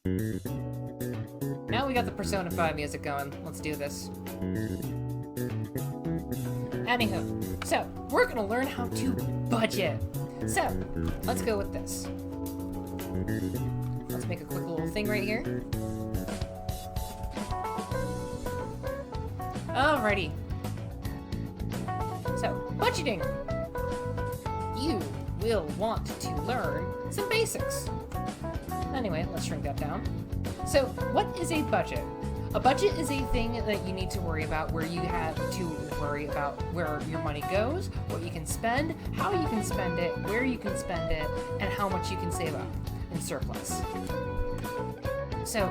Now we got the Persona 5 music going. Let's do this. Anywho, so we're gonna learn how to budget. So, let's go with this. Let's make a quick little thing right here. Alrighty. So, budgeting. You will want to learn some basics. Anyway, let's shrink that down. So, what is a budget? A budget is a thing that you need to worry about, where you have to worry about where your money goes, what you can spend, how you can spend it, where you can spend it, and how much you can save up in surplus. So,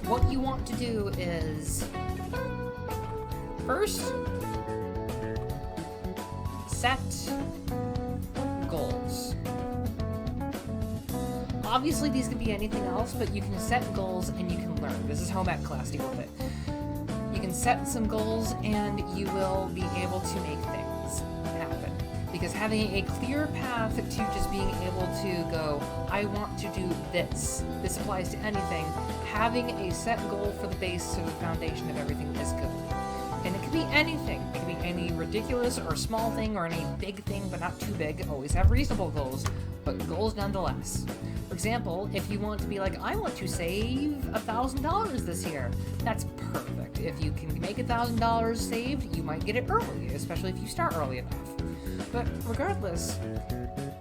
what you want to do is, first, set goals. Obviously, these could be anything else, but you can set goals and you can learn. This is home ec class, deal with it. You can set some goals and you will be able to make things happen. Because having a clear path to just being able to go, I want to do this applies to anything. Having a set goal for the base, or the foundation of everything is good. And it could be anything. It could be any ridiculous or small thing or any big thing, but not too big. Always have reasonable goals, but goals nonetheless. For example, if you want to be like, I want to save $1,000 this year, that's perfect. If you can make $1,000 saved, you might get it early, especially if you start early enough. But regardless,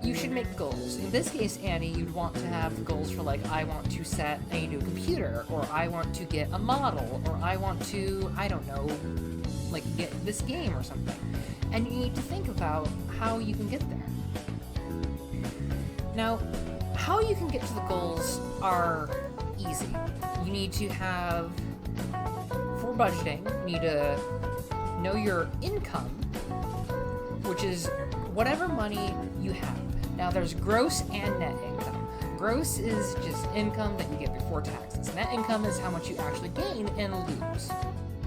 you should make goals. In this case, Annie, you'd want to have goals for like, I want to set a new computer, or I want to get a model, or I want to, I don't know, like get this game or something. And you need to think about how you can get there. Now, how you can get to the goals are easy. You need to have, for budgeting, you need to know your income, which is whatever money you have. Now, there's gross and net income. Gross is just income that you get before taxes. Net income is how much you actually gain and lose.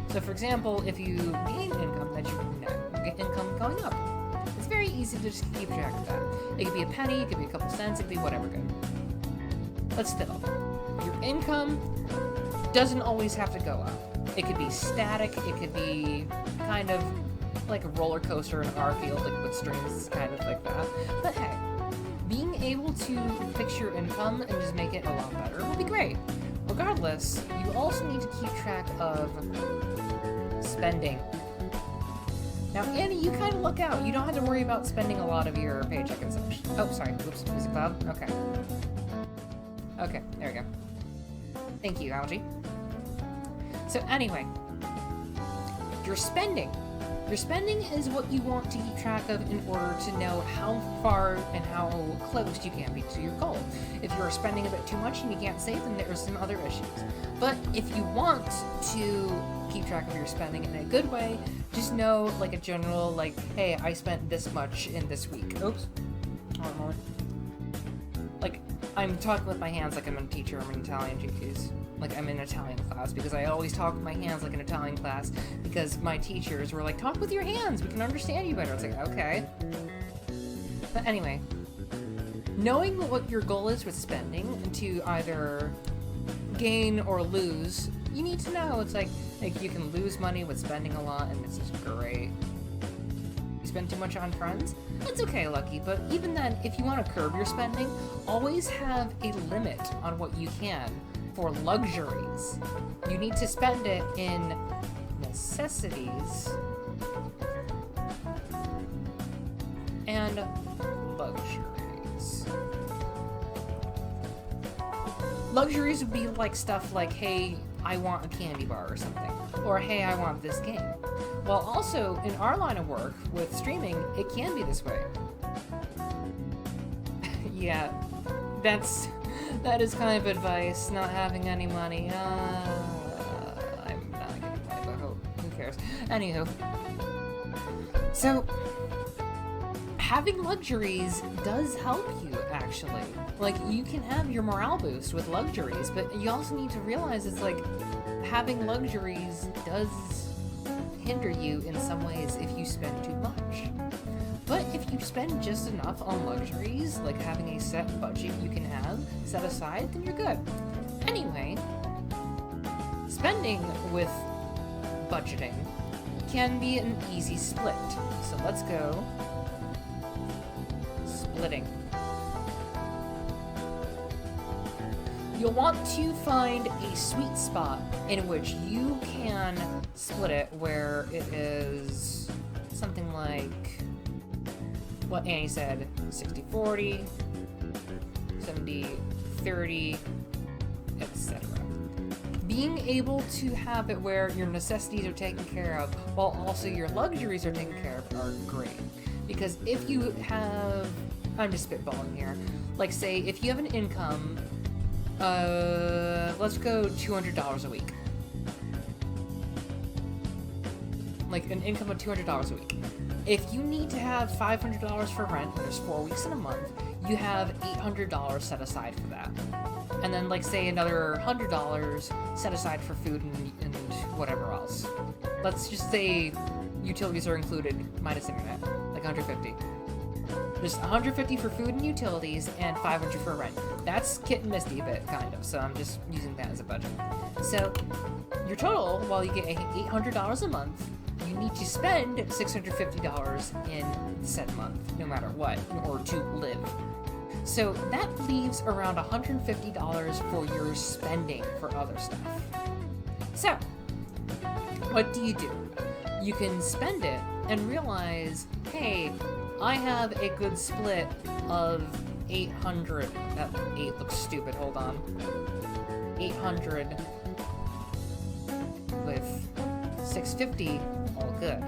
So, for example, if you gain income, that's your net income going up. It's very easy to just keep track of that. It could be a penny, it could be a couple cents, it could be whatever good. But still, your income doesn't always have to go up. It could be static, it could be kind of like a roller coaster in our field, like with strings, kind of like that. But hey, being able to fix your income and just make it a lot better will be great. Regardless, you also need to keep track of spending. Now, Annie, you kind of look out. You don't have to worry about spending a lot of your paycheck and such. Oh, sorry. Oops, music loud. Okay. Okay, there we go. Thank you, Algie. So anyway, your spending. Your spending is what you want to keep track of in order to know how far and how close you can be to your goal. If you're spending a bit too much and you can't save, then there's some other issues. But if you want to keep track of your spending in a good way, just know, like, a general, like, hey, I spent this much in this week. Oops. Hold on a moment. Like, I'm talking with my hands like I'm a teacher. I'm an Italian GQs. Like, I'm in Italian class, because I always talk with my hands like an Italian class, because my teachers were like, talk with your hands, we can understand you better. It's like, okay. But anyway, knowing what your goal is with spending to either gain or lose, you need to know. It's like you can lose money with spending a lot, and this is great. You spend too much on friends? That's okay, Lucky, but even then, if you want to curb your spending, always have a limit on what you can. For luxuries, you need to spend it in necessities and luxuries. Luxuries would be like stuff like, hey, I want a candy bar or something, or hey, I want this game. While also, in our line of work with streaming, it can be this way. Yeah, that is kind of advice, not having any money. I'm not getting money, but who cares? Anywho. So, having luxuries does help you, actually. Like, you can have your morale boost with luxuries, but you also need to realize it's like, having luxuries does hinder you in some ways if you spend too much. But if you spend just enough on luxuries, like having a set budget you can have set aside, then you're good. Anyway, spending with budgeting can be an easy split. So let's go splitting. You'll want to find a sweet spot in which you can split it where it is something like what Annie said, 60-40, 70-30, etc. Being able to have it where your necessities are taken care of while also your luxuries are taken care of are great. Because if you have, I'm just spitballing here, like say if you have an income, let's go $200 a week. Like an income of $200 a week. If you need to have $500 for rent, there's 4 weeks in a month, you have $800 set aside for that. And then like say another $100 set aside for food and whatever else. Let's just say utilities are included minus internet, like $150. There's $150 for food and utilities and $500 for rent. That's kit and misty a bit, kind of, so I'm just using that as a budget. So your total, while you get $800 a month, you need to spend $650 in said month, no matter what, in order to live. So that leaves around $150 for your spending for other stuff. So, what do? You can spend it and realize, hey, I have a good split of 800. That 8 looks stupid, hold on. 800 with 650, all good.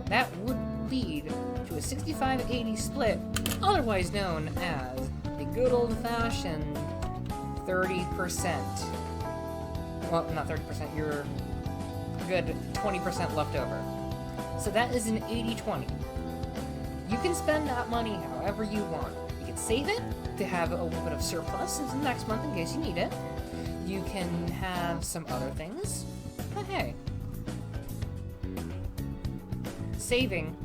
That would lead to a 65-80 split, otherwise known as the good old-fashioned 30%. Well, not 30%, you're good 20% left over. So that is an 80-20. You can spend that money however you want. You can save it to have a little bit of surplus into the next month in case you need it. You can have some other things, but hey. Saving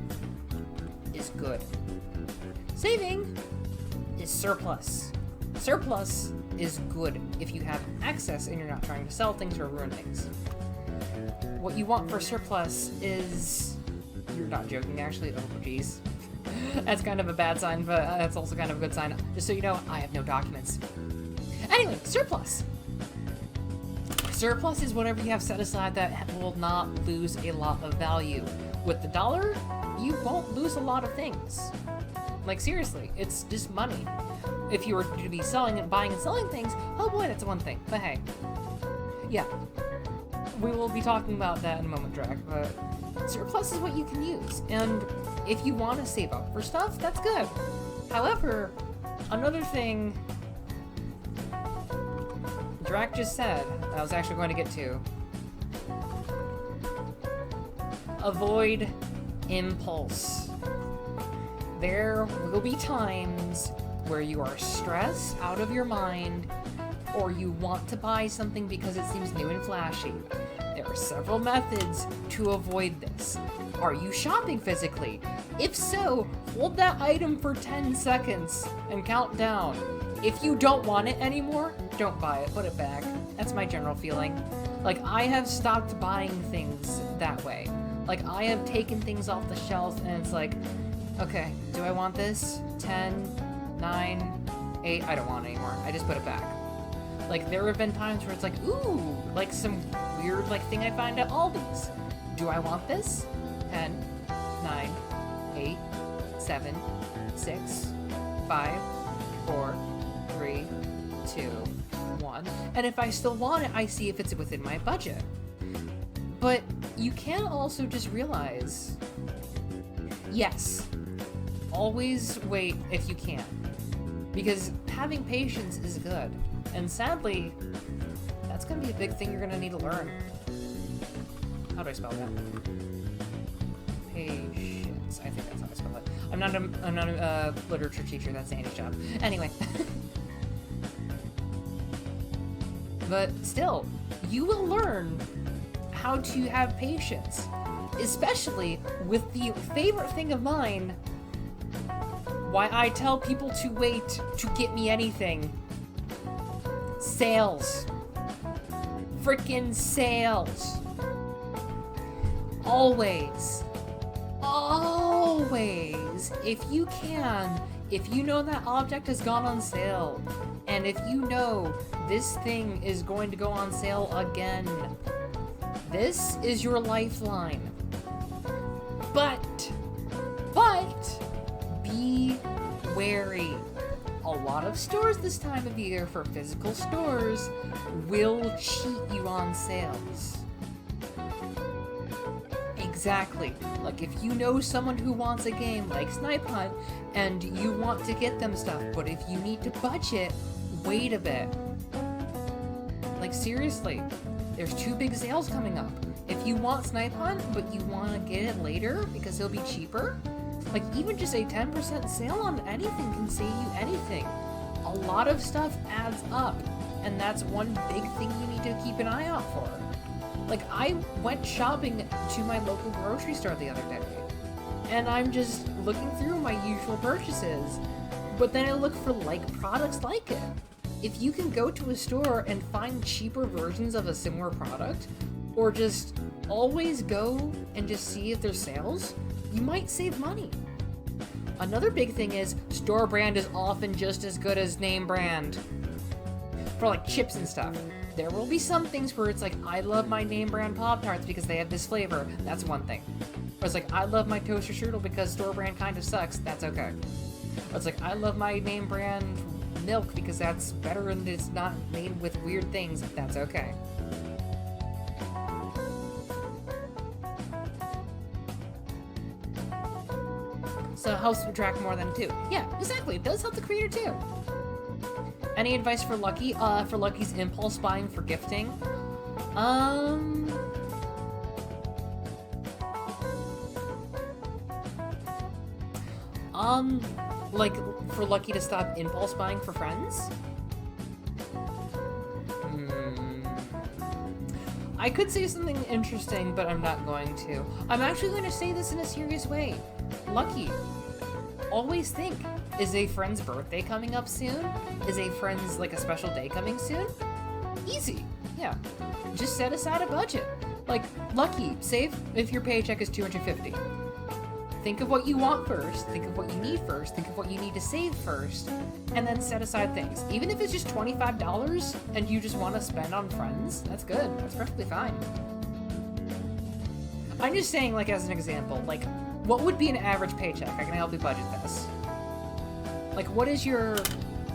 is good. Saving is surplus. Surplus is good if you have access and you're not trying to sell things or ruin things. What you want for surplus is... You're not joking, actually. Oh, geez. That's kind of a bad sign, but that's also kind of a good sign. Just so you know, I have no documents. Anyway, surplus. Surplus is whatever you have set aside that will not lose a lot of value. With the dollar, you won't lose a lot of things. Like, seriously, it's just money. If you were to be buying and selling things, oh boy, that's one thing. But hey, yeah. We will be talking about that in a moment, Drag, but surplus is what you can use. And if you want to save up for stuff, that's good. However, another thing Drac just said, I was actually going to get to. Avoid impulse. There will be times where you are stressed out of your mind, or you want to buy something because it seems new and flashy. There are several methods to avoid this. Are you shopping physically? If so, hold that item for 10 seconds and count down. If you don't want it anymore, don't buy it, put it back. That's my general feeling. Like, I have stopped buying things that way. Like, I have taken things off the shelf and it's like, okay, do I want this? 10, 9, 8, I don't want it anymore. I just put it back. Like, there have been times where it's like, ooh, like some weird, like, thing I find at Aldi's. Do I want this? 10, 9, 8, 7, 6, 5, 4, 3, 2, 1. And if I still want it, I see if it's within my budget. But you can also just realize, yes, always wait if you can. Because having patience is good. And sadly, that's going to be a big thing you're going to need to learn. How do I spell that? Patience. I think that's how I spell it. I'm not a literature teacher. That's Annie's job. Anyway. But still, you will learn how to have patience. Especially with the favorite thing of mine, why I tell people to wait to get me anything. Sales. freaking sales. Always. Always. If you can, if you know that object has gone on sale, and if you know this thing is going to go on sale again, this is your lifeline. But, be wary. A lot of stores this time of year, for physical stores, will cheat you on sales. Exactly. Like, if you know someone who wants a game like Snipe Hunt, and you want to get them stuff, but if you need to budget, wait a bit. Like, seriously, there's 2 big sales coming up. If you want Snipe Hunt, but you want to get it later because it'll be cheaper, like, even just a 10% sale on anything can save you anything. A lot of stuff adds up, and that's one big thing you need to keep an eye out for. Like, I went shopping to my local grocery store the other day, and I'm just looking through my usual purchases, but then I look for, like, products like it. If you can go to a store and find cheaper versions of a similar product, or just always go and just see if there's sales, you might save money. Another big thing is, store brand is often just as good as name brand. For, like, chips and stuff. There will be some things where it's like, I love my name brand Pop-Tarts because they have this flavor. That's one thing. Or it's like, I love my toaster strudel because store brand kind of sucks. That's okay. Or it's like, I love my name brand milk because that's better and it's not made with weird things. That's okay. So it helps track more than 2. Yeah, exactly. It does help the creator too. Any advice for Lucky? For Lucky's impulse buying for gifting? Like, for Lucky to stop impulse buying for friends? I could say something interesting, but I'm not going to. I'm actually going to say this in a serious way. Lucky, always think, is a friend's birthday coming up soon? Is a friend's, like, a special day coming soon? Easy. Yeah. Just set aside a budget. Like, Lucky, save if your paycheck is $250. Think of what you want first, think of what you need first, think of what you need to save first, and then set aside things. Even if it's just $25 and you just want to spend on friends, that's good. That's perfectly fine. I'm just saying, like, as an example, like, what would be an average paycheck? I can help you budget this. Like, what is your,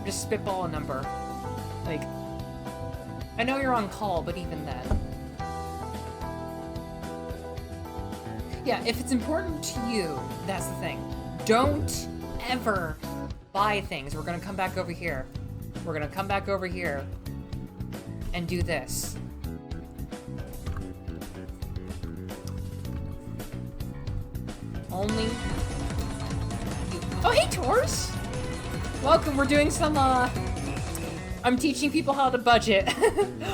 just spitball a number. Like, I know you're on call, but even then. Yeah, if it's important to you, that's the thing. Don't ever buy things. We're gonna come back over here. We're gonna come back over here and do this. Only you. Oh, hey, Tors! Welcome, we're doing some, I'm teaching people how to budget.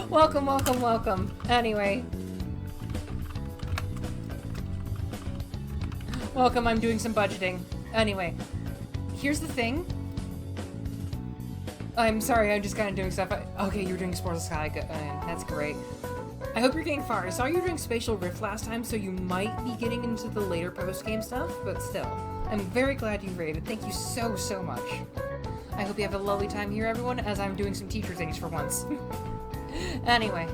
Welcome, welcome, welcome. Anyway. Welcome, I'm doing some budgeting. Anyway, here's the thing. I'm sorry, I'm just kind of doing stuff. Okay, you're doing Sports Sky, that's great. I hope you're getting far. I saw you were doing Spatial Rift last time, so you might be getting into the later post-game stuff, but still. I'm very glad you raided. Thank you so, so much. I hope you have a lovely time here, everyone, as I'm doing some teacher things for once. Anyway,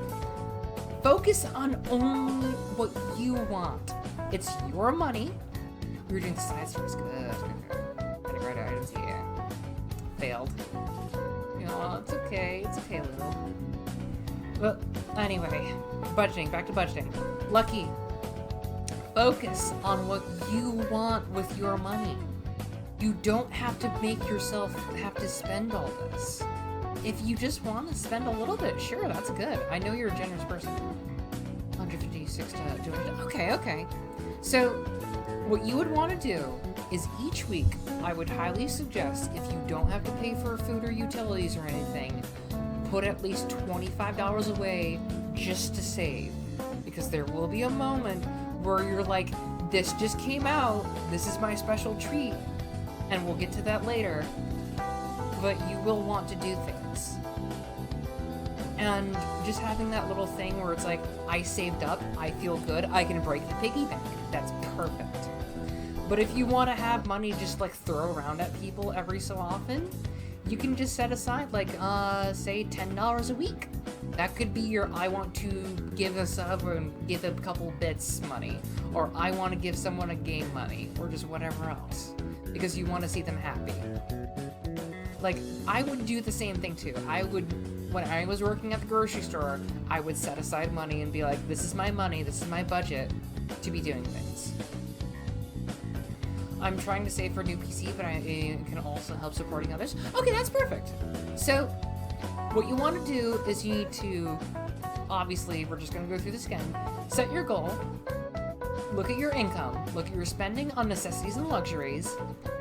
focus on only what you want. It's your money. We were doing the side stories. Good. Categorized items, yeah. Failed. Oh, it's okay. It's okay, Lil. Well, anyway, budgeting. Back to budgeting. Lucky. Focus on what you want with your money. You don't have to make yourself have to spend all this. If you just want to spend a little bit, sure, that's good. I know you're a generous person. 156 to 200. Okay. So, what you would want to do is each week, I would highly suggest, if you don't have to pay for food or utilities or anything, put at least $25 away just to save. Because there will be a moment where you're like, this just came out, this is my special treat, and we'll get to that later, but you will want to do things. And just having that little thing where it's like, I saved up, I feel good, I can break the piggy bank. That's perfect. But if you want to have money just like throw around at people every so often, you can just set aside like, say $10 a week. That could be your I want to give a sub and give a couple bits money, or I want to give someone a game money, or just whatever else, because you want to see them happy. Like, I would do the same thing too. When I was working at the grocery store, I would set aside money and be like, this is my money, this is my budget to be doing things. I'm trying to save for a new PC, but it can also help supporting others. Okay, that's perfect. So, what you want to do is you need to, obviously, we're just going to go through this again, set your goal, look at your income, look at your spending on necessities and luxuries,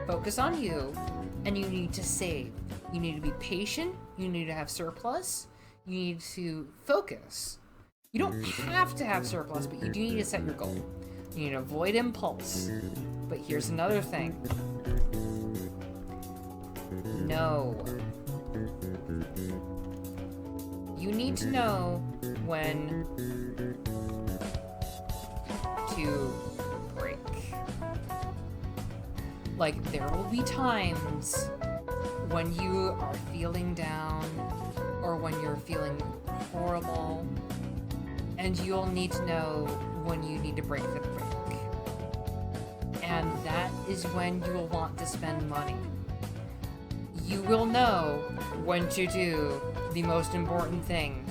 focus on you, and you need to save. You need to be patient, you need to have surplus, you need to focus. You don't have to have surplus, but you do need to set your goal. You need to avoid impulse. But here's another thing. No. You need to know when to break. Like, there will be times when you are feeling down or when you're feeling horrible, and you'll need to know when you need to break the break. And that is when you will want to spend money. You will know when to do the most important thing.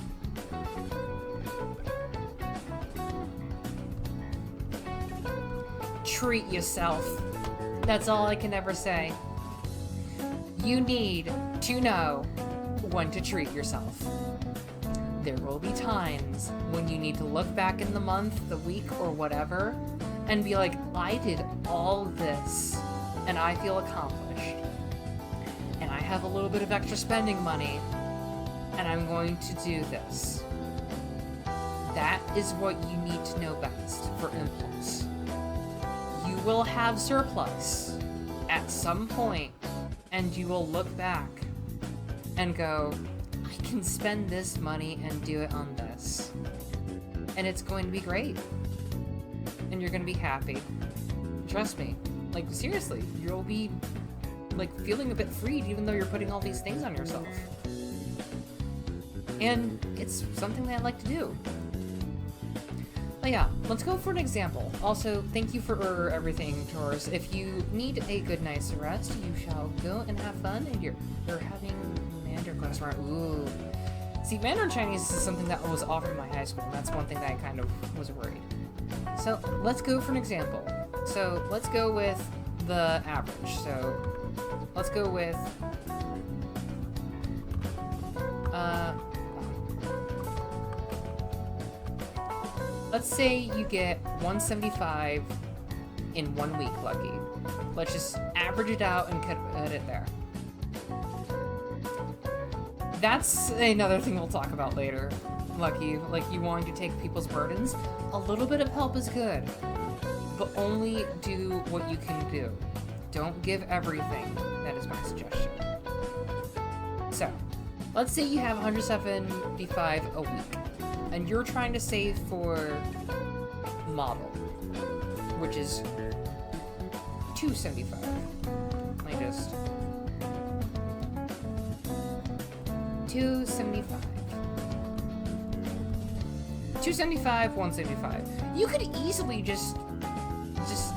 Treat yourself. That's all I can ever say. You need to know when to treat yourself. There will be times when you need to look back in the month, the week, or whatever, and be like, I did all this, and I feel accomplished. And I have a little bit of extra spending money, and I'm going to do this. That is what you need to know best for impulse. You will have surplus at some point, and you will look back and go, I can spend this money and do it on this. And it's going to be great. And you're going to be happy. Trust me. Like, seriously, you'll be, like, feeling a bit freed even though you're putting all these things on yourself. And it's something that I like to do. But yeah, let's go for an example. Also, thank you for everything, Taurus. If you need a good night's rest, you shall go and have fun. And you're having Mandarin class tomorrow. Ooh. See, Mandarin Chinese is something that was offered in my high school, and that's one thing that I kind of was worried. So, let's go for an example. So, let's go with the average. So, let's go with... let's say you get 175 in 1 week, Lucky. Let's just average it out and cut it there. That's another thing we'll talk about later, Lucky. Like, you wanting to take people's burdens. A little bit of help is good, but only do what you can do. Don't give everything. That is my suggestion. So, let's say you have 175 a week, and you're trying to save for model, which is 275. I just 275. 275, 175. You could easily just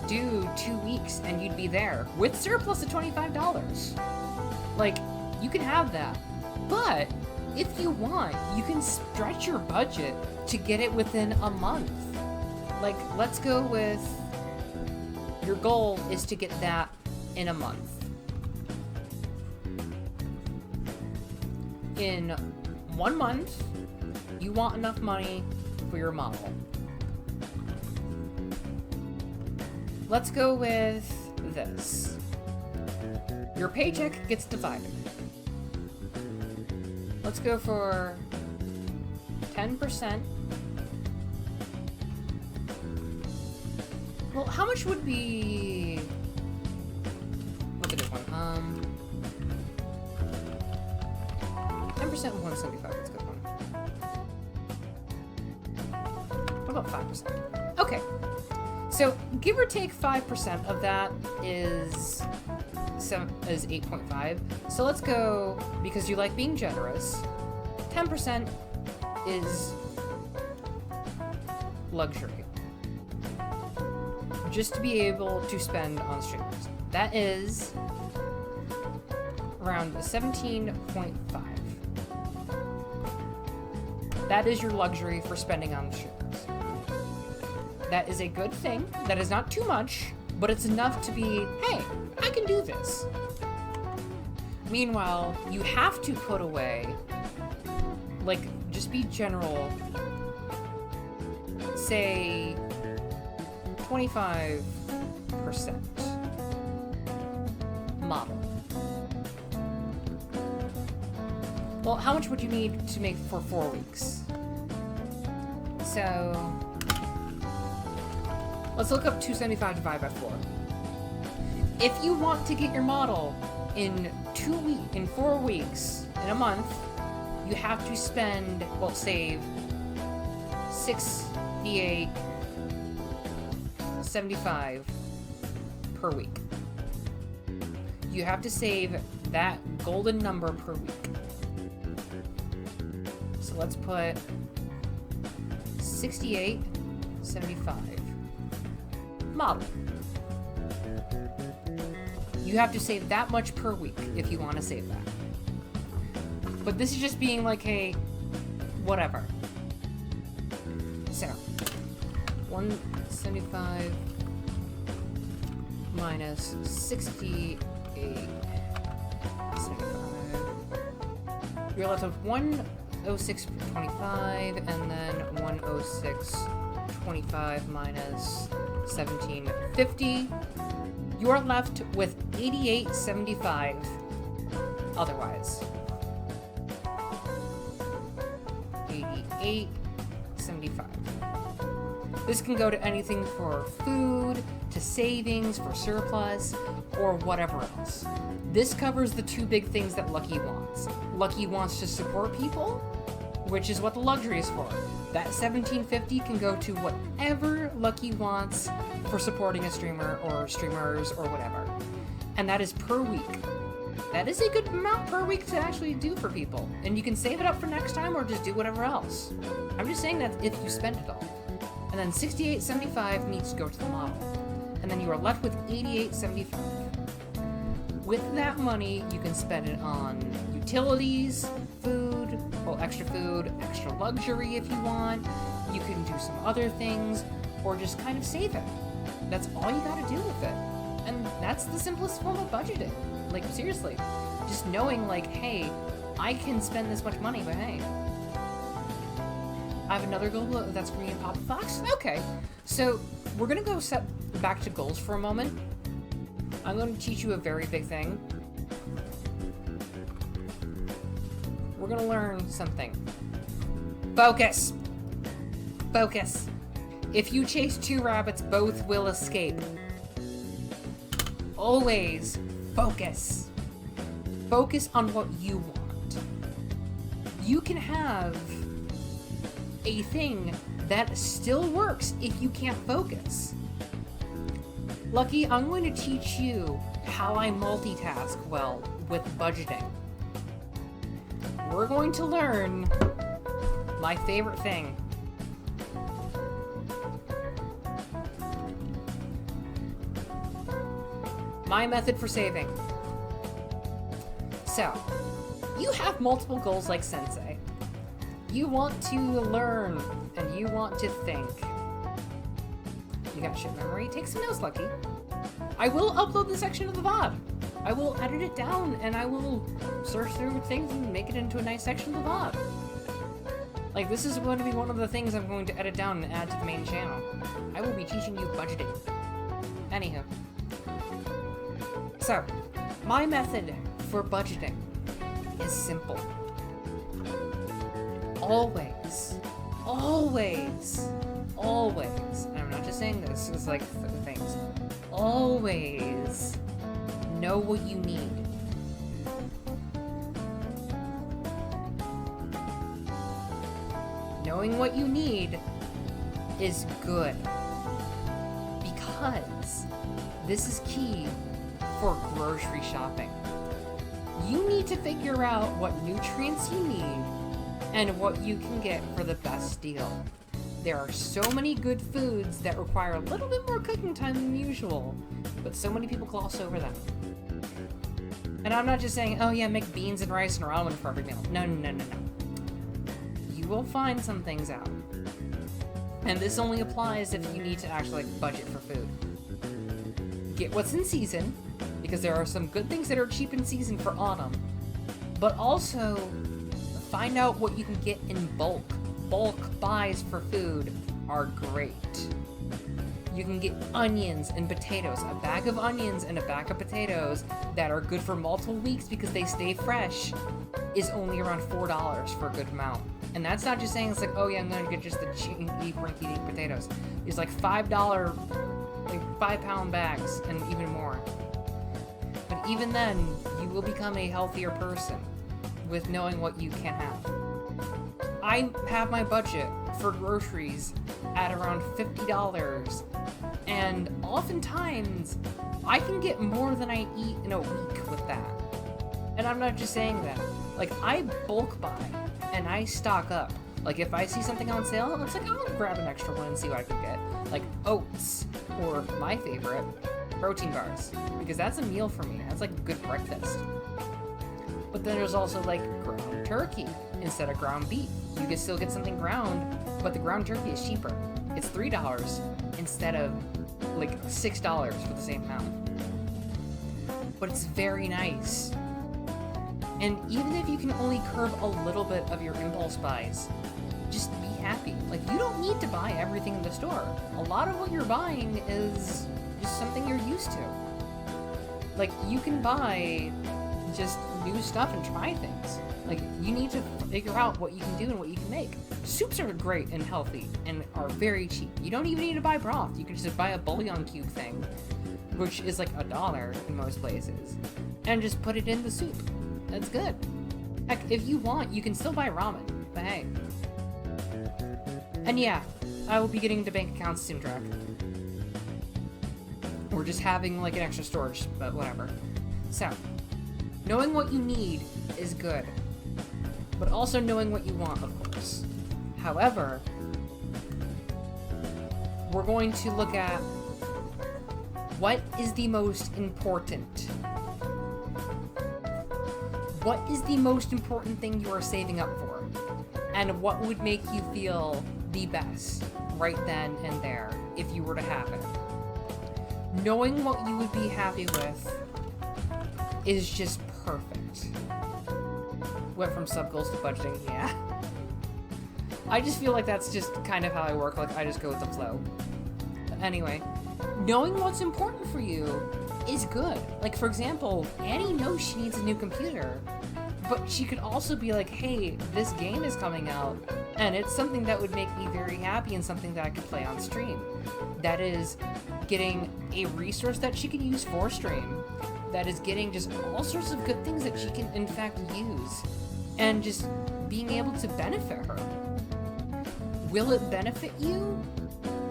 do 2 weeks and you'd be there with surplus of $25. Like, you can have that. But if you want, you can stretch your budget to get it within a month. Like, let's go with your goal is to get that in a month. In 1 month, you want enough money for your model. Let's go with this. Your paycheck gets divided. Let's go for 10%. Well, how much would be... What's a good one? 10% of 175, that's a good one. about 5%? Okay. So give or take 5% of that is 8.5. So let's go, because you like being generous, 10% is luxury. Just to be able to spend on streamers. That is around 17.5. That is your luxury for spending on streamers. That is a good thing. That is not too much, but it's enough to be, hey, I can do this. Meanwhile, you have to put away, like, just be general, say 25% model. Well, how much would you need to make for 4 weeks? So, let's look up 275 divided by 4. If you want to get your model in 4 weeks, in a month, you have to spend, well, save 68.75 per week. You have to save that golden number per week. So let's put 68.75 model. You have to save that much per week if you want to save that. But this is just being like, hey, whatever. So, 175 minus 68.75. You're left with 106.25, and then 106.25 minus 17.50. You are left with 88.75 otherwise. 88.75. This can go to anything for food, to savings, for surplus, or whatever else. This covers the two big things that Lucky wants. Lucky wants to support people, which is what the luxury is for. That $17.50 can go to whatever Lucky wants for supporting a streamer or streamers or whatever. And that is per week. That is a good amount per week to actually do for people. And you can save it up for next time or just do whatever else. I'm just saying that if you spend it all. And then $68.75 needs to go to the model. And then you are left with $88.75. With that money, you can spend it on utilities, food, well, extra food, extra luxury if you want. You can do some other things, or just kind of save it. That's all you gotta do with it. And that's the simplest form of budgeting. Like, seriously. Just knowing, like, hey, I can spend this much money, but hey. I have another goal that's for me and Papa Fox? Okay. So, we're gonna go back to goals for a moment. I'm going to teach you a very big thing. We're going to learn something. Focus! Focus. If you chase two rabbits, both will escape. Always focus. Focus on what you want. You can have a thing that still works if you can't focus. Lucky, I'm going to teach you how I multitask well with budgeting. We're going to learn my favorite thing. My method for saving. So, you have multiple goals like Sensei. You want to learn, and you want to think. You got shit memory. Take some notes, Lucky. I will upload this section of the VOD. I will edit it down, and I will search through things and make it into a nice section of the VOD. Like, this is going to be one of the things I'm going to edit down and add to the main channel. I will be teaching you budgeting. Anywho. So, my method for budgeting is simple. Always, always, always, and I'm not just saying this, it's like things, always know what you need. Knowing what you need is good. Because this is key for grocery shopping. You need to figure out what nutrients you need and what you can get for the best deal. There are so many good foods that require a little bit more cooking time than usual, but so many people gloss over them. And I'm not just saying, oh yeah, make beans and rice and ramen for every meal. No. You will find some things out. And this only applies if you need to actually budget for food. Get what's in season, because there are some good things that are cheap in season for autumn, but also find out what you can get in bulk. Bulk buys for food are great. You can get onions and potatoes, a bag of onions and a bag of potatoes that are good for multiple weeks because they stay fresh is only around $4 for a good amount. And that's not just saying it's like, oh yeah, I'm gonna get just the cheap, rinky-dink potatoes. It's like $5, like 5-pound bags and even more. But even then, you will become a healthier person with knowing what you can have. I have my budget for groceries at around $50, and oftentimes I can get more than I eat in a week with that. And I'm not just saying that. Like, I bulk buy and I stock up. Like, if I see something on sale, it's like, I'll grab an extra one and see what I can get. Like oats, or my favorite, protein bars, because that's a meal for me. That's like a good breakfast. But then there's also like ground turkey instead of ground beef. You can still get something ground, but the ground turkey is cheaper. It's $3 instead of like $6 for the same amount. But it's very nice. And even if you can only curb a little bit of your impulse buys, just be happy. Like, you don't need to buy everything in the store. A lot of what you're buying is just something you're used to. Like, you can buy just new stuff and try things. Like, you need to figure out what you can do and what you can make. Soups are great and healthy and are very cheap. You don't even need to buy broth. You can just buy a bouillon cube thing, which is like $1 in most places, and just put it in the soup. That's good. Heck, if you want, you can still buy ramen, but hey. And yeah, I will be getting into bank accounts soon, Drac. Or just having like an extra storage, but whatever. So, knowing what you need is good, but also knowing what you want, of course. However, we're going to look at what is the most important. What is the most important thing you are saving up for? And what would make you feel the best right then and there if you were to have it? Knowing what you would be happy with is just perfect. Went from sub goals to budgeting, yeah. I just feel like that's just kind of how I work. Like, I just go with the flow. But anyway, knowing what's important for you is good. Like, for example, Annie knows she needs a new computer, but she could also be like, hey, this game is coming out, and it's something that would make me very happy and something that I could play on stream. That is getting a resource that she can use for stream. That is getting just all sorts of good things that she can, in fact, use. And just being able to benefit her. Will it benefit you?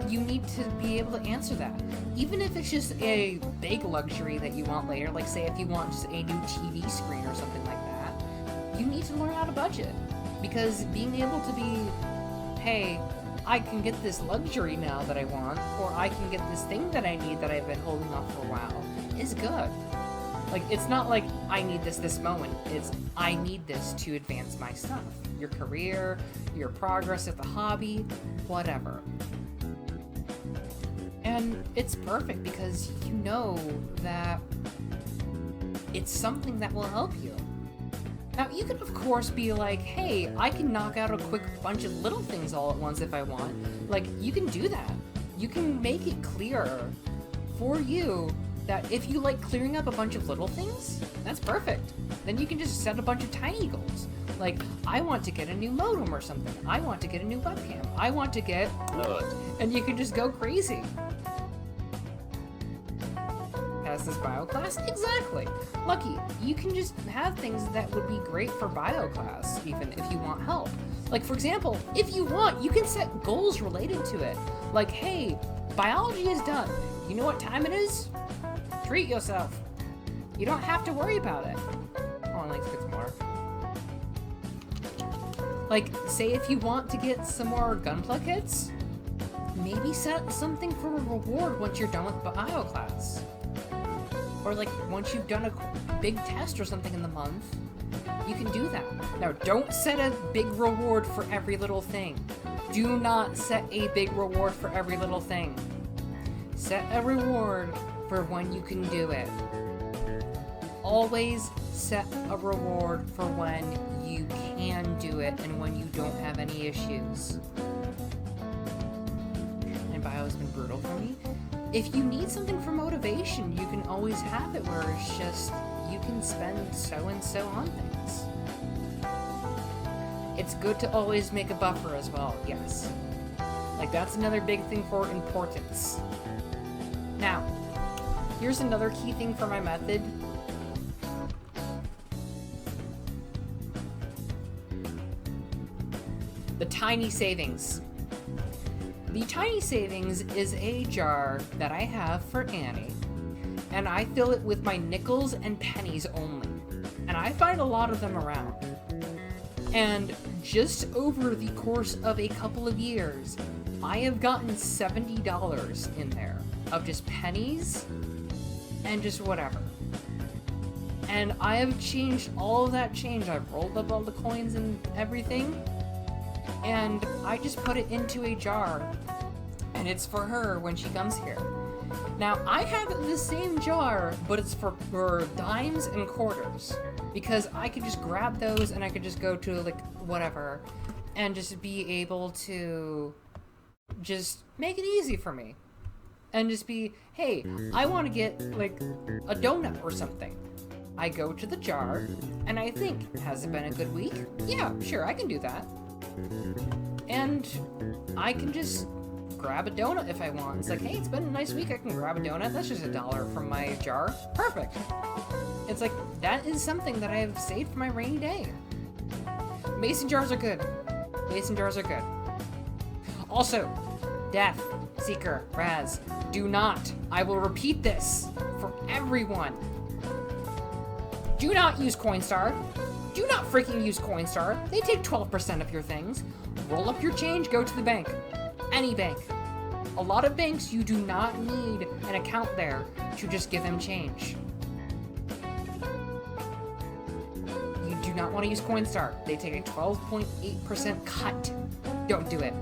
You need to be able to answer that. Even if it's just a big luxury that you want later, like say if you want just a new TV screen or something like that, you need to learn how to budget. Because being able to be, hey, I can get this luxury now that I want, or I can get this thing that I need that I've been holding off for a while, is good. Like, it's not like, I need this moment. It's, I need this to advance my stuff. Your career, your progress at the hobby, whatever. And it's perfect because you know that it's something that will help you. Now, you could, of course, be like, hey, I can knock out a quick bunch of little things all at once if I want. Like, you can do that. You can make it clearer for you that if you like clearing up a bunch of little things, that's perfect. Then you can just set a bunch of tiny goals. Like, I want to get a new modem or something. I want to get a new webcam. I want to get... And you can just go crazy. Pass this bio class? Exactly. Lucky, you can just have things that would be great for bio class, even if you want help. Like, for example, if you want, you can set goals related to it. Like, hey, biology is done. You know what time it is? Treat yourself. You don't have to worry about it. Oh, let's get some more. Like, say if you want to get some more gunpla kits, maybe set something for a reward once you're done with bio class. Or like, once you've done a big test or something in the month, you can do that. Now, don't set a big reward for every little thing. Do not set a big reward for every little thing. Set a reward for when you can do it. Always set a reward for when you can do it and when you don't have any issues. And bio has been brutal for me. If you need something for motivation, you can always have it where it's just, you can spend so and so on things. It's good to always make a buffer as well, yes. Like, that's another big thing for importance. Now, here's another key thing for my method. The tiny savings. The tiny savings is a jar that I have for Annie, and I fill it with my nickels and pennies only. And I find a lot of them around. And just over the course of a couple of years, I have gotten $70 in there of just pennies and just whatever. And I have changed all of that change. I've rolled up all the coins and everything, and I just put it into a jar, and it's for her when she comes here. Now, I have the same jar, but it's for dimes and quarters, because I could just grab those and I could just go to, like, whatever, and just be able to just make it easy for me. And just be, hey, I want to get, like, a donut or something. I go to the jar, and I think, has it been a good week? Yeah, sure, I can do that. And I can just grab a donut if I want. It's like, hey, it's been a nice week, I can grab a donut. That's just $1 from my jar. Perfect. It's like, that is something that I have saved for my rainy day. Mason jars are good. Mason jars are good. Also, Death, Seeker, Raz, do not, I will repeat this for everyone, do not use Coinstar. Do not freaking use Coinstar. They take 12% of your things. Roll up your change, go to the bank. Any bank. A lot of banks, you do not need an account there to just give them change. You do not want to use Coinstar. They take a 12.8% cut. Don't do it.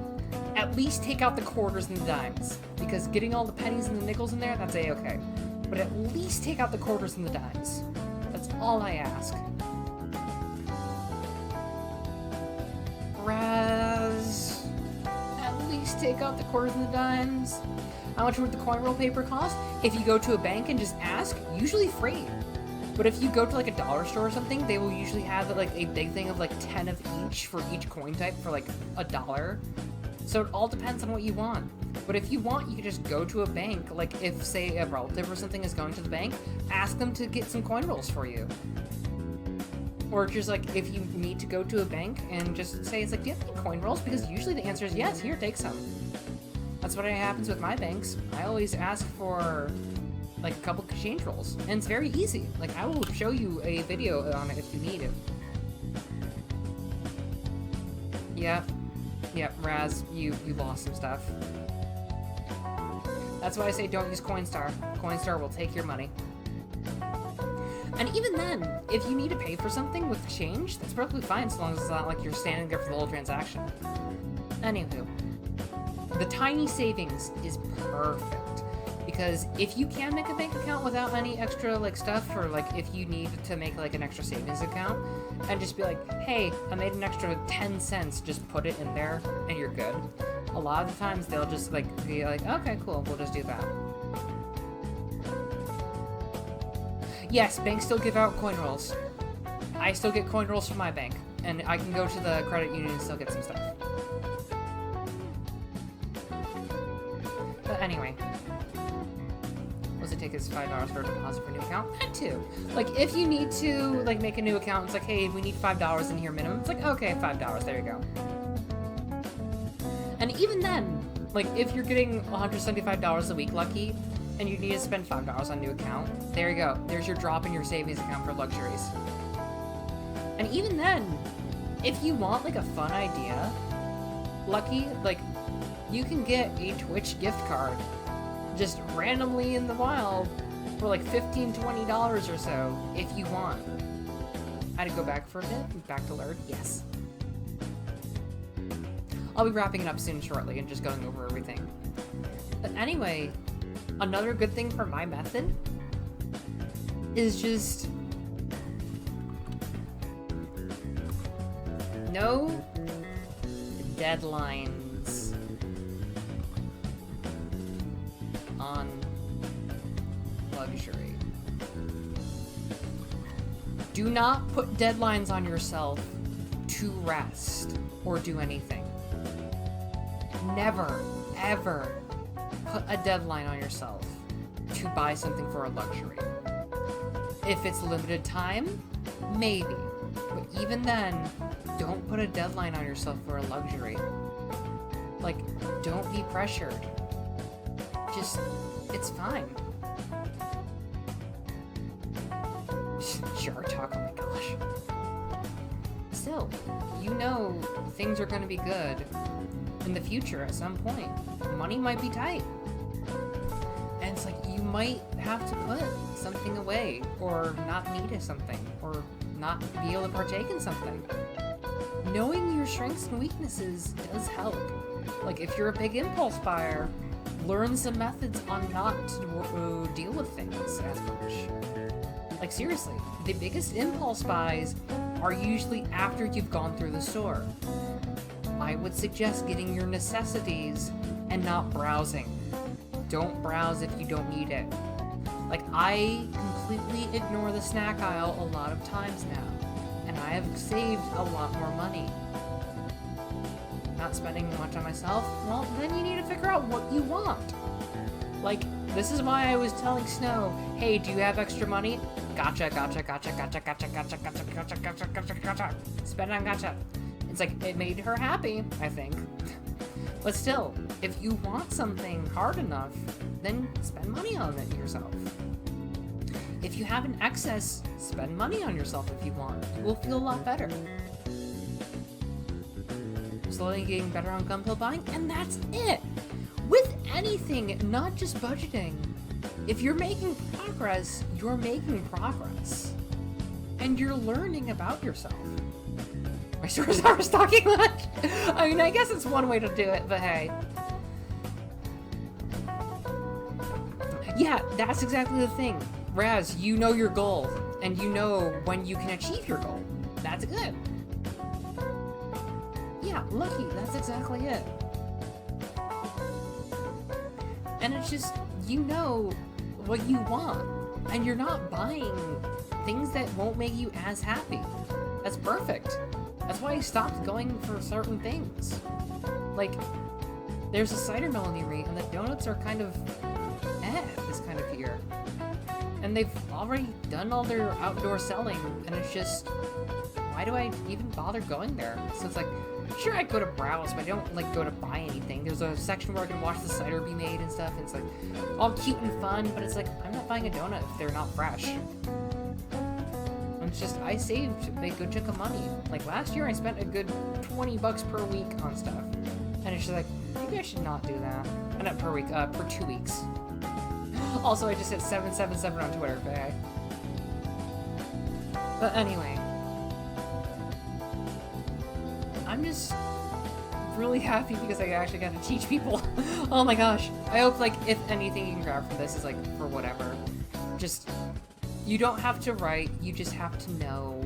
At least take out the quarters and the dimes, because getting all the pennies and the nickels in there, that's a-okay. But at least take out the quarters and the dimes. That's all I ask. Raz, at least take out the quarters and the dimes. How much would the coin roll paper cost? If you go to a bank and just ask, usually free. But if you go to like a dollar store or something, they will usually have like a big thing of like 10 of each for each coin type for like $1. So it all depends on what you want. But if you want, you can just go to a bank. Like if, say, a relative or something is going to the bank, ask them to get some coin rolls for you. Or just like, if you need to go to a bank and just say, it's like, do you have any coin rolls? Because usually the answer is yes, here, take some. That's what happens with my banks. I always ask for like a couple change rolls. And it's very easy. Like, I will show you a video on it if you need it. Yep, Raz, you lost some stuff. That's why I say don't use Coinstar. Coinstar will take your money. And even then, if you need to pay for something with change, that's perfectly fine, so long as it's not like you're standing there for the whole transaction. Anywho, the tiny savings is perfect, because if you can make a bank account without any extra like stuff, or like if you need to make like an extra savings account, and just be like, hey, I made an extra 10 cents, just put it in there, and you're good. A lot of the times they'll just like be like, okay, cool, we'll just do that. Yes, banks still give out coin rolls. I still get coin rolls from my bank, and I can go to the credit union and still get some stuff. But anyway, what does it take? Is $5 for a deposit for a new account? That too. Like, if you need to like make a new account, it's like, hey, we need $5 in here minimum. It's like, okay, $5, there you go. And even then, like, if you're getting $175 a week lucky, and you need to spend $5 on a new account, there you go. There's your drop in your savings account for luxuries. And even then, if you want, like, a fun idea, lucky, like, you can get a Twitch gift card just randomly in the wild for like $15, $20 or so if you want. I had to go back for a bit. Back to Lurd. Yes. I'll be wrapping it up soon shortly and just going over everything. But anyway, another good thing for my method is just no deadlines on luxury. Do not put deadlines on yourself to rest or do anything. Never, ever put a deadline on yourself to buy something for a luxury. If it's limited time, maybe. But even then, don't put a deadline on yourself for a luxury. Like, don't be pressured. Just, it's fine. Shark talk, oh my gosh. Still, you know things are going to be good in the future at some point. Money might be tight. And it's like, you might have to put something away, or not need something, or not be able to partake in something. Knowing your strengths and weaknesses does help. Like, if you're a big impulse buyer, learn some methods on not to deal with things as much. Like, seriously, the biggest impulse buys are usually after you've gone through the store. I would suggest getting your necessities and not browsing. Don't browse if you don't need it. Like, I completely ignore the snack aisle a lot of times now, and I have saved a lot more money. Not spending much on myself? Well, then you need to figure out what you want. Like, this is why I was telling Snow, hey, do you have extra money? Gotcha, gotcha, gotcha, gotcha, gotcha, gotcha, gotcha, gotcha, gotcha, gotcha, gotcha. Spend on gotcha. It's like, it made her happy, I think. But still, if you want something hard enough, then spend money on it yourself. If you have an excess, spend money on yourself if you want. You will feel a lot better. Slowly getting better on gumpill buying, and that's it! With anything, not just budgeting. If you're making progress, you're making progress. And you're learning about yourself. My stores are stocking much? I mean, I guess it's one way to do it, but hey. Yeah, that's exactly the thing. Raz, you know your goal, and you know when you can achieve your goal. That's good. Yeah, Lucky, that's exactly it. And it's just, you know what you want, and you're not buying things that won't make you as happy. That's perfect. That's why I stopped going for certain things. Like, there's a cider mill near me, and the donuts are kind of this kind of year. And they've already done all their outdoor selling, and it's just, why do I even bother going there? So it's like, sure, I go to browse, but I don't, like, go to buy anything. There's a section where I can watch the cider be made and stuff, and it's, like, all cute and fun, but it's like, I'm not buying a donut if they're not fresh. And it's just, I saved a good chunk of money. Like, last year I spent a good $20 per week on stuff. And it's just like, maybe I should not do that. Not per week, per 2 weeks. Also, I just hit 777 on Twitter, but hey. But anyway. I'm just really happy because I actually got to teach people. Oh my gosh. I hope, like, if anything you can grab from this is, like, for whatever. Just, you don't have to write, you just have to know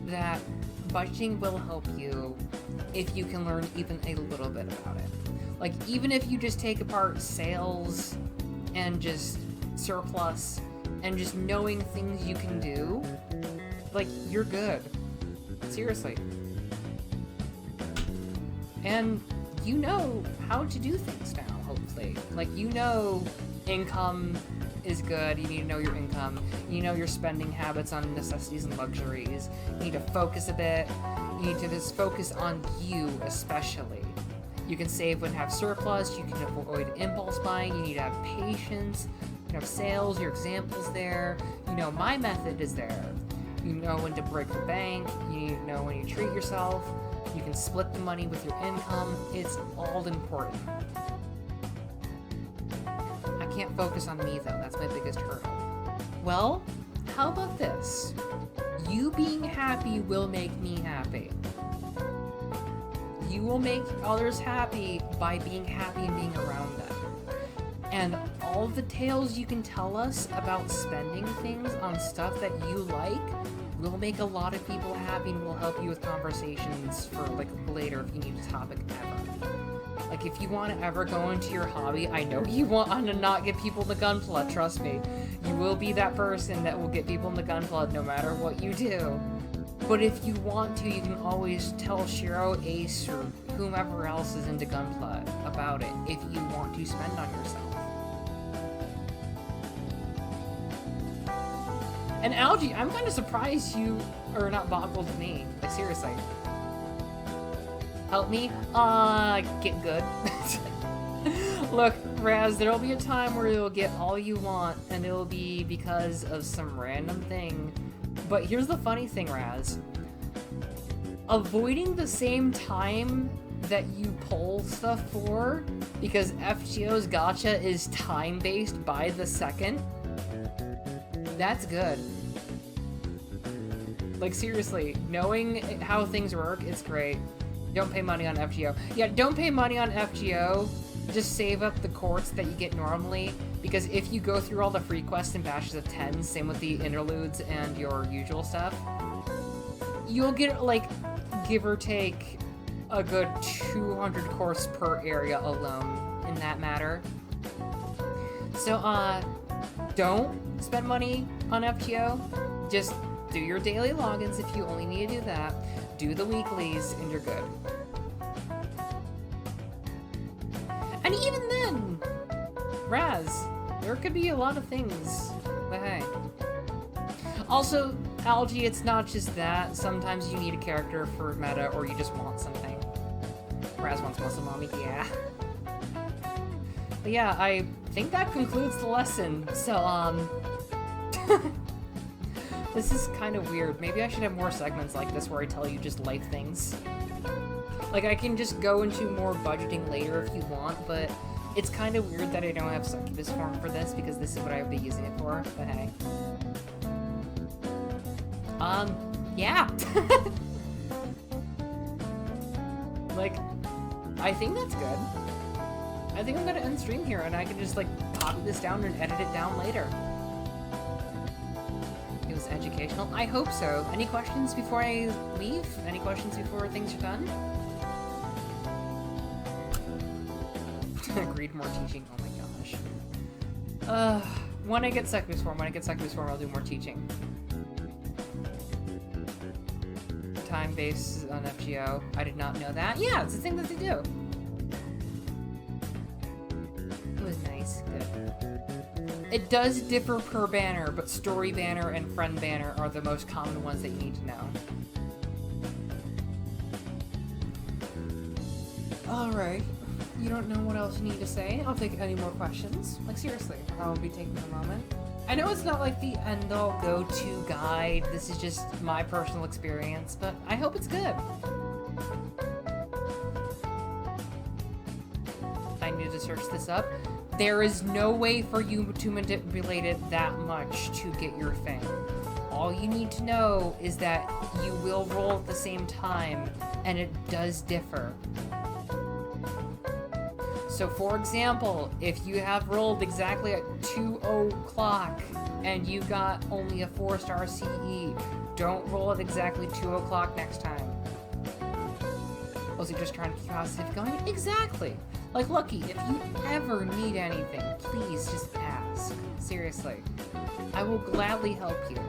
that budgeting will help you if you can learn even a little bit about it. Like, even if you just take apart sales and just surplus and just knowing things you can do, like, you're good. Seriously. And you know how to do things now, hopefully. Like, you know income is good, you need to know your income, you know your spending habits on necessities and luxuries, you need to focus a bit, you need to just focus on you especially. You can save when have surplus, you can avoid impulse buying, you need to have patience, you can have sales, your examples there, you know my method is there. You know when to break the bank, you know when you treat yourself, you can split the money with your income, it's all important. I can't focus on me though, that's my biggest hurdle. Well, how about this? You being happy will make me happy. You will make others happy by being happy and being around them. And all the tales you can tell us about spending things on stuff that you like will make a lot of people happy and will help you with conversations for like later if you need a topic ever. Like if you want to ever go into your hobby, I know you want to not get people in the gunpla, trust me. You will be that person that will get people in the gunpla no matter what you do. But if you want to, you can always tell Shiro, Ace, or whomever else is into gunpla about it if you want to spend on yourself. And Algie, I'm kind of surprised you are not boggled to me. Like, seriously. Help me? Get good. Look, Raz, there'll be a time where you'll get all you want, and it'll be because of some random thing. But here's the funny thing, Raz. Avoiding the same time that you pull stuff for, because FGO's gacha is time-based by the second, that's good. Like, seriously, knowing how things work, it's great. Don't pay money on FGO. Yeah, don't pay money on FGO. Just save up the quartz that you get normally, because if you go through all the free quests in batches of 10, same with the interludes and your usual stuff, you'll get, like, give or take a good 200 quartz per area alone in that matter. So, don't spend money on FGO. Just do your daily logins if you only need to do that. Do the weeklies, and you're good. And even then, Raz, there could be a lot of things, but hey. Also, Algie, it's not just that. Sometimes you need a character for meta, or you just want something. Raz wants muscle mommy, yeah. But yeah, I think that concludes the lesson. So, this is kind of weird. Maybe I should have more segments like this where I tell you just life things. Like, I can just go into more budgeting later if you want, but it's kind of weird that I don't have succubus form for this, because this is what I would be using it for, but hey. Yeah. Like, I think that's good. I think I'm gonna end stream here, and I can just, like, copy this down and edit it down later. It was educational? I hope so. Any questions before I leave? Any questions before things are done? Agreed, more teaching. Oh my gosh. When I get succubus form, I'll do more teaching. Time base on FGO. I did not know that. Yeah, it's the thing that they do. It was nice. Good. It does differ per banner, but story banner and friend banner are the most common ones that you need to know. Alright. You don't know what else you need to say? I'll take any more questions. Like, seriously, I'll be taking a moment. I know it's not like the end-all go-to guide. This is just my personal experience, but I hope it's good. I need to search this up. There is no way for you to manipulate it that much to get your thing. All you need to know is that you will roll at the same time, and it does differ. So for example, if you have rolled exactly at 2:00 and you got only a 4-star CE, don't roll at exactly 2:00 next time. Was he just trying to keep positive going? Exactly! Like, Lucky, if you ever need anything, please just ask. Seriously. I will gladly help you.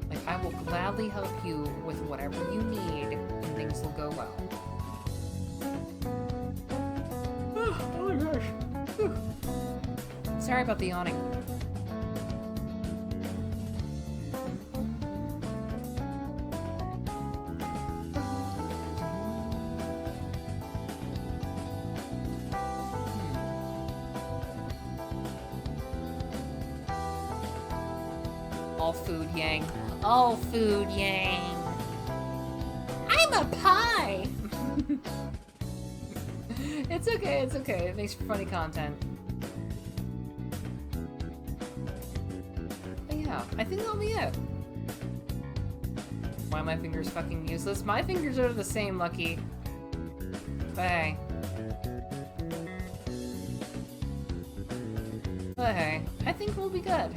Like, I will gladly help you with whatever you need, and things will go well. Oh my gosh. Whew. Sorry about the yawning. all food, Yang. All food, Yang. I'm a pie! It's okay, it's okay. It makes for funny content. But yeah, I think that'll be it. Why are my fingers fucking useless? My fingers are the same, Lucky. But hey. But hey, I think we'll be good.